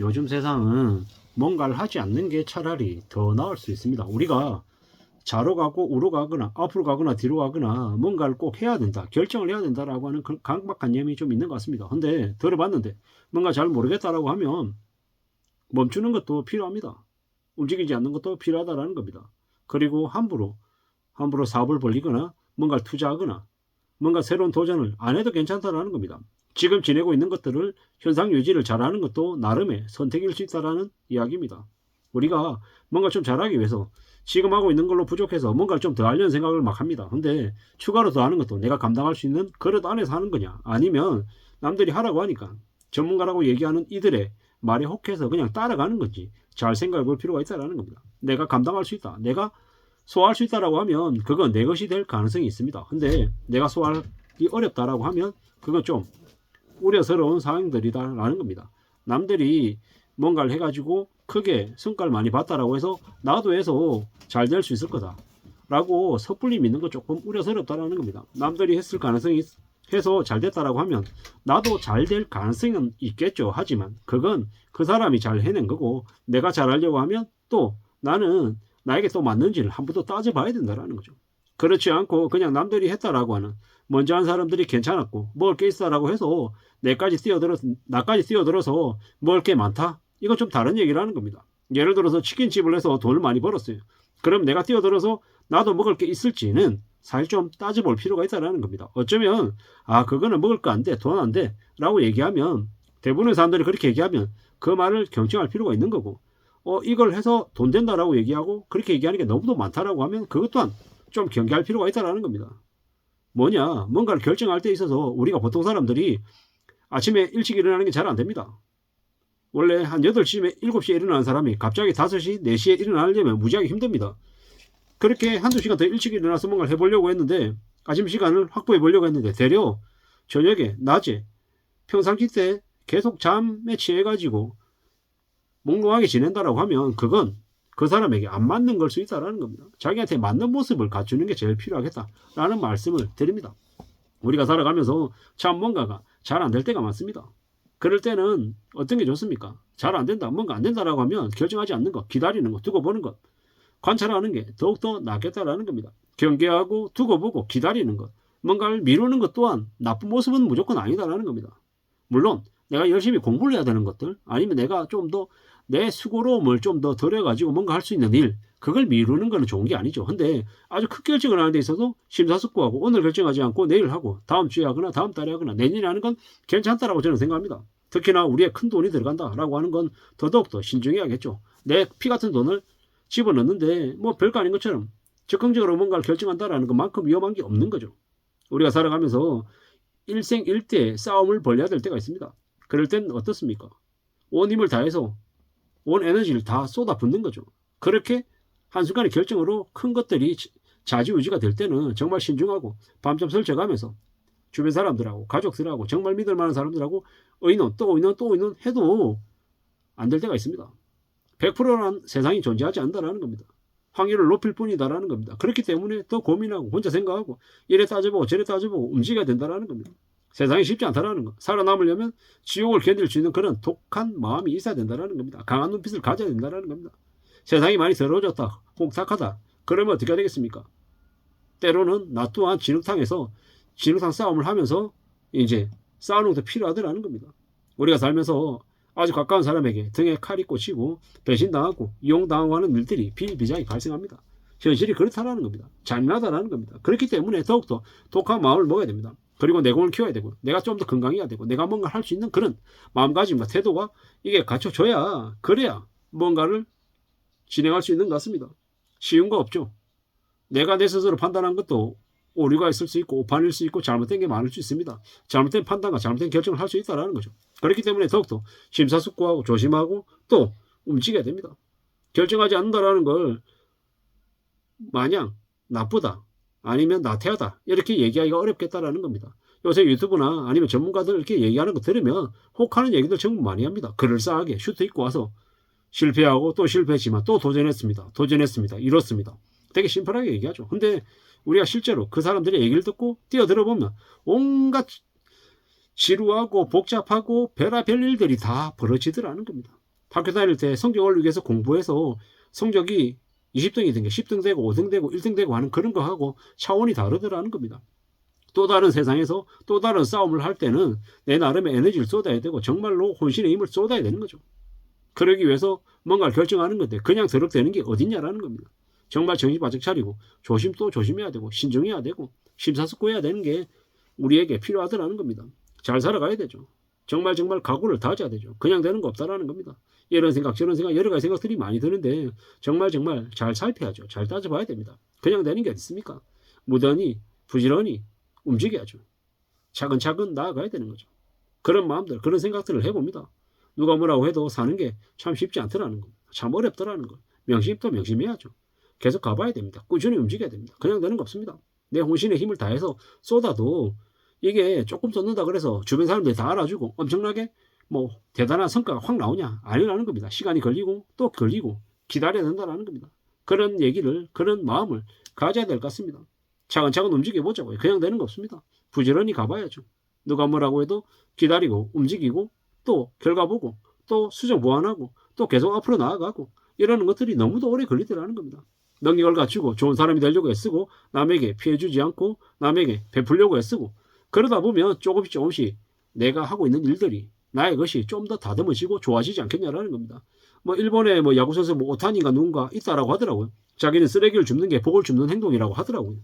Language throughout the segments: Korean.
요즘 세상은 뭔가를 하지 않는 게 차라리 더 나을 수 있습니다. 우리가 좌로 가고 우로 가거나 앞으로 가거나 뒤로 가거나 뭔가를 꼭 해야 된다, 결정을 해야 된다라고 하는 그 강박관념이 좀 있는 것 같습니다. 근데 들어봤는데 뭔가 잘 모르겠다라고 하면 멈추는 것도 필요합니다. 움직이지 않는 것도 필요하다라는 겁니다. 그리고 함부로 사업을 벌리거나 뭔가를 투자하거나 뭔가 새로운 도전을 안 해도 괜찮다라는 겁니다. 지금 지내고 있는 것들을 현상 유지를 잘하는 것도 나름의 선택일 수 있다라는 이야기입니다. 우리가 뭔가 좀 잘하기 위해서 지금 하고 있는 걸로 부족해서 뭔가를 좀 더 하려는 생각을 막 합니다. 근데 추가로 더 하는 것도 내가 감당할 수 있는 그릇 안에서 하는 거냐, 아니면 남들이 하라고 하니까 전문가라고 얘기하는 이들의 말에 혹해서 그냥 따라가는 건지 잘 생각해 볼 필요가 있다는 겁니다. 내가 감당할 수 있다, 내가 소화할 수 있다라고 하면 그건 내 것이 될 가능성이 있습니다. 근데 내가 소화하기 어렵다라고 하면 그건 좀 우려스러운 상황들이다라는 겁니다. 남들이 뭔가를 해가지고 크게 성과를 많이 봤다라고 해서 나도 해서 잘 될 수 있을 거다 라고 섣불리 믿는 거 조금 우려스럽다라는 겁니다. 남들이 했을 가능성이 해서 잘 됐다라고 하면 나도 잘 될 가능성은 있겠죠. 하지만 그건 그 사람이 잘 해낸 거고, 내가 잘하려고 하면 또 나는 나에게 또 맞는지를 한 번 더 따져봐야 된다라는 거죠. 그렇지 않고 그냥 남들이 했다라고 하는, 먼저 한 사람들이 괜찮았고 먹을 게 있다라고 해서 나까지 뛰어들어서 먹을 게 많다, 이건 좀 다른 얘기라는 겁니다. 예를 들어서 치킨집을 해서 돈을 많이 벌었어요. 그럼 내가 뛰어들어서 나도 먹을 게 있을지는 사실 좀 따져볼 필요가 있다는 겁니다. 어쩌면 그거는 먹을 거 안 돼, 돈 안 돼 라고 얘기하면, 대부분의 사람들이 그렇게 얘기하면 그 말을 경청할 필요가 있는 거고, 이걸 해서 돈 된다라고 얘기하고 그렇게 얘기하는 게 너무도 많다라고 하면 그것 또한 좀 경계할 필요가 있다는 겁니다. 뭔가를 결정할 때 있어서 우리가 보통 사람들이 아침에 일찍 일어나는 게 잘 안 됩니다. 원래 한 8시에 7시에 일어나는 사람이 갑자기 5시, 4시에 일어나려면 무지하게 힘듭니다. 그렇게 한두 시간 더 일찍 일어나서 뭔가를 해보려고 했는데, 아침 시간을 확보해 보려고 했는데 되려 저녁에, 낮에, 평상시 때 계속 잠에 취해가지고 몽롱하게 지낸다라고 하면 그건 그 사람에게 안 맞는 걸 수 있다는 겁니다. 자기한테 맞는 모습을 갖추는 게 제일 필요하겠다라는 말씀을 드립니다. 우리가 살아가면서 참 뭔가가 잘 안 될 때가 많습니다. 그럴 때는 어떤 게 좋습니까? 잘 안 된다, 뭔가 안 된다라고 하면 결정하지 않는 것, 기다리는 것, 두고 보는 것, 관찰하는 게 더욱더 낫겠다라는 겁니다. 경계하고 두고 보고 기다리는 것, 뭔가를 미루는 것 또한 나쁜 모습은 무조건 아니다라는 겁니다. 물론 내가 열심히 공부를 해야 되는 것들, 아니면 내가 좀 더 내 수고로움을 좀 더 덜어가지고 뭔가 할 수 있는 일, 그걸 미루는 거는 좋은 게 아니죠. 근데 아주 큰 결정을 하는 데 있어서 심사숙고하고 오늘 결정하지 않고 내일 하고 다음 주에 하거나 다음 달에 하거나 내년에 하는 건 괜찮다라고 저는 생각합니다. 특히나 우리의 큰 돈이 들어간다라고 하는 건 더더욱더 신중해야겠죠. 내 피 같은 돈을 집어넣는데 뭐 별거 아닌 것처럼 적극적으로 뭔가를 결정한다라는 것만큼 위험한 게 없는 거죠. 우리가 살아가면서 일생일대의 싸움을 벌여야 될 때가 있습니다. 그럴 땐 어떻습니까? 온 힘을 다해서 온 에너지를 다 쏟아붓는 거죠. 그렇게 한순간의 결정으로 큰 것들이 좌지우지가 될 때는 정말 신중하고 밤잠 설쳐가면서 주변 사람들하고 가족들하고 정말 믿을 만한 사람들하고 의논 또 의논 또 의논 해도 안 될 때가 있습니다. 100%란 세상이 존재하지 않는다는 겁니다. 확률을 높일 뿐이다라는 겁니다. 그렇기 때문에 더 고민하고 혼자 생각하고 이래 따져보고 저래 따져보고 움직여야 된다는 겁니다. 세상이 쉽지 않다라는 거. 살아남으려면 지옥을 견딜 수 있는 그런 독한 마음이 있어야 된다는 겁니다. 강한 눈빛을 가져야 된다는 겁니다. 세상이 많이 더러워졌다, 혹독하다, 그러면 어떻게 되겠습니까? 때로는 나 또한 진흙탕 싸움을 하면서 이제 싸우는 것도 필요하더라는 겁니다. 우리가 살면서 아주 가까운 사람에게 등에 칼이 꽂히고 배신당하고 이용당하고 하는 일들이 비일비재하게 발생합니다. 현실이 그렇다라는 겁니다. 잔인하다라는 겁니다. 그렇기 때문에 더욱더 독한 마음을 먹어야 됩니다. 그리고 내공을 키워야 되고, 내가 좀 더 건강해야 되고, 내가 뭔가 할 수 있는 그런 마음가짐과 태도가 이게 갖춰져야, 그래야 뭔가를 진행할 수 있는 것 같습니다. 쉬운 거 없죠. 내가 내 스스로 판단한 것도 오류가 있을 수 있고 오판일 수 있고 잘못된 게 많을 수 있습니다. 잘못된 판단과 잘못된 결정을 할 수 있다는 거죠. 그렇기 때문에 더욱더 심사숙고하고 조심하고 또 움직여야 됩니다. 결정하지 않는다라는 걸 마냥 나쁘다, 아니면 나태하다 이렇게 얘기하기가 어렵겠다라는 겁니다. 요새 유튜브나 아니면 전문가들 이렇게 얘기하는 거 들으면 혹하는 얘기들 정말 많이 합니다. 그럴싸하게 슈트 입고 와서 실패하고 또 실패했지만 또 도전했습니다, 이렇습니다. 되게 심플하게 얘기하죠. 근데 우리가 실제로 그 사람들의 얘기를 듣고 뛰어들어보면 온갖 지루하고 복잡하고 별의별 일들이 다 벌어지더라는 겁니다. 학교 다닐 때 성적 올리기 위해서 공부해서 성적이 20등이 된 게 10등 되고 5등 되고 1등 되고 하는 그런 거 하고 차원이 다르더라는 겁니다. 또 다른 세상에서 또 다른 싸움을 할 때는 내 나름의 에너지를 쏟아야 되고 정말로 혼신의 힘을 쏟아야 되는 거죠. 그러기 위해서 뭔가를 결정하는 건데 그냥 더럽되는 게 어딨냐라는 겁니다. 정말 정신 바짝 차리고 조심 또 조심해야 되고 신중해야 되고 심사숙고해야 되는 게 우리에게 필요하더라는 겁니다. 잘 살아가야 되죠. 정말 각오를 다져야 되죠. 그냥 되는 거 없다라는 겁니다. 이런 생각 저런 생각 여러 가지 생각들이 많이 드는데 정말 잘 살펴야죠. 잘 따져봐야 됩니다. 그냥 되는 게 어디 있습니까? 무던히 부지런히 움직여야죠. 차근차근 나아가야 되는 거죠. 그런 마음들 그런 생각들을 해봅니다. 누가 뭐라고 해도 사는 게 참 쉽지 않더라는 겁니다. 참 어렵더라는 거. 명심도 명심해야죠. 계속 가봐야 됩니다. 꾸준히 움직여야 됩니다. 그냥 되는 거 없습니다. 내 혼신의 힘을 다해서 쏟아도 이게 조금 쏟는다 그래서 주변 사람들이 다 알아주고 엄청나게 뭐 대단한 성과가 확 나오냐? 아니라는 겁니다. 시간이 걸리고 또 걸리고 기다려야 된다는 겁니다. 그런 얘기를 그런 마음을 가져야 될 것 같습니다. 차근차근 움직여보자고요. 그냥 되는 거 없습니다. 부지런히 가봐야죠. 누가 뭐라고 해도 기다리고 움직이고 또 결과 보고 또 수정 보완하고 또 계속 앞으로 나아가고 이러는 것들이 너무도 오래 걸리더라는 겁니다. 능력을 갖추고 좋은 사람이 되려고 애쓰고 남에게 피해주지 않고 남에게 베풀려고 애쓰고 그러다 보면 조금씩 내가 하고 있는 일들이 나의 것이 좀 더 다듬어지고 좋아지지 않겠냐라는 겁니다. 뭐 일본의 뭐 야구선수 뭐 오타니가 누군가 있다라고 하더라고요. 자기는 쓰레기를 줍는 게 복을 줍는 행동이라고 하더라고요.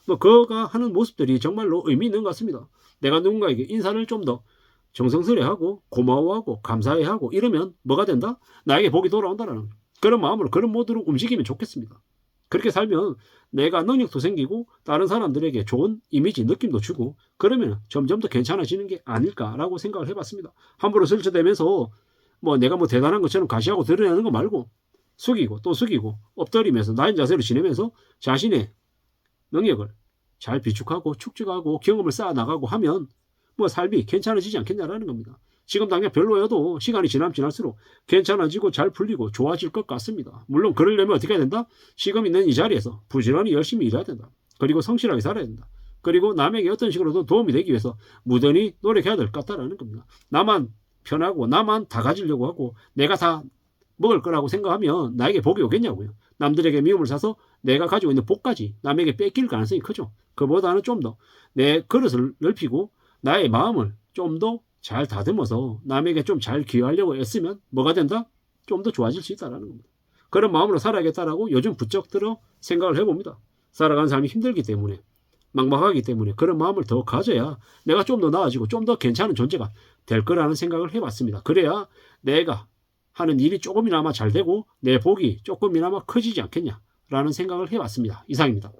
뭐 그가 하는 모습들이 정말로 의미 있는 것 같습니다. 내가 누군가에게 인사를 좀 더 정성스레하고 고마워하고 감사해하고 이러면 뭐가 된다? 나에게 복이 돌아온다라는 그런 마음으로 그런 모드로 움직이면 좋겠습니다. 그렇게 살면 내가 능력도 생기고 다른 사람들에게 좋은 이미지 느낌도 주고 그러면 점점 더 괜찮아지는 게 아닐까라고 생각을 해봤습니다. 함부로 설치되면서 뭐 내가 뭐 대단한 것처럼 가시하고 드러내는 거 말고 숙이고 또 숙이고 엎드리면서 나인 자세로 지내면서 자신의 능력을 잘 비축하고 축적하고 경험을 쌓아나가고 하면 뭐 삶이 괜찮아지지 않겠냐라는 겁니다. 지금 당장 별로여도 시간이 지날수록 괜찮아지고 잘 풀리고 좋아질 것 같습니다. 물론 그러려면 어떻게 해야 된다? 지금 있는 이 자리에서 부지런히 열심히 일해야 된다. 그리고 성실하게 살아야 된다. 그리고 남에게 어떤 식으로든 도움이 되기 위해서 무던히 노력해야 될 것 같다라는 겁니다. 나만 편하고 나만 다 가지려고 하고 내가 다 먹을 거라고 생각하면 나에게 복이 오겠냐고요. 남들에게 미움을 사서 내가 가지고 있는 복까지 남에게 뺏길 가능성이 크죠. 그보다는 좀 더 내 그릇을 넓히고 나의 마음을 좀 더 잘 다듬어서 남에게 좀 잘 기여하려고 애쓰면 뭐가 된다? 좀 더 좋아질 수 있다는 겁니다. 그런 마음으로 살아야겠다라고 요즘 부쩍 들어 생각을 해봅니다. 살아가는 삶이 힘들기 때문에 막막하기 때문에 그런 마음을 더 가져야 내가 좀 더 나아지고 좀 더 괜찮은 존재가 될 거라는 생각을 해봤습니다. 그래야 내가 하는 일이 조금이나마 잘 되고 내 복이 조금이나마 커지지 않겠냐라는 생각을 해봤습니다. 이상입니다.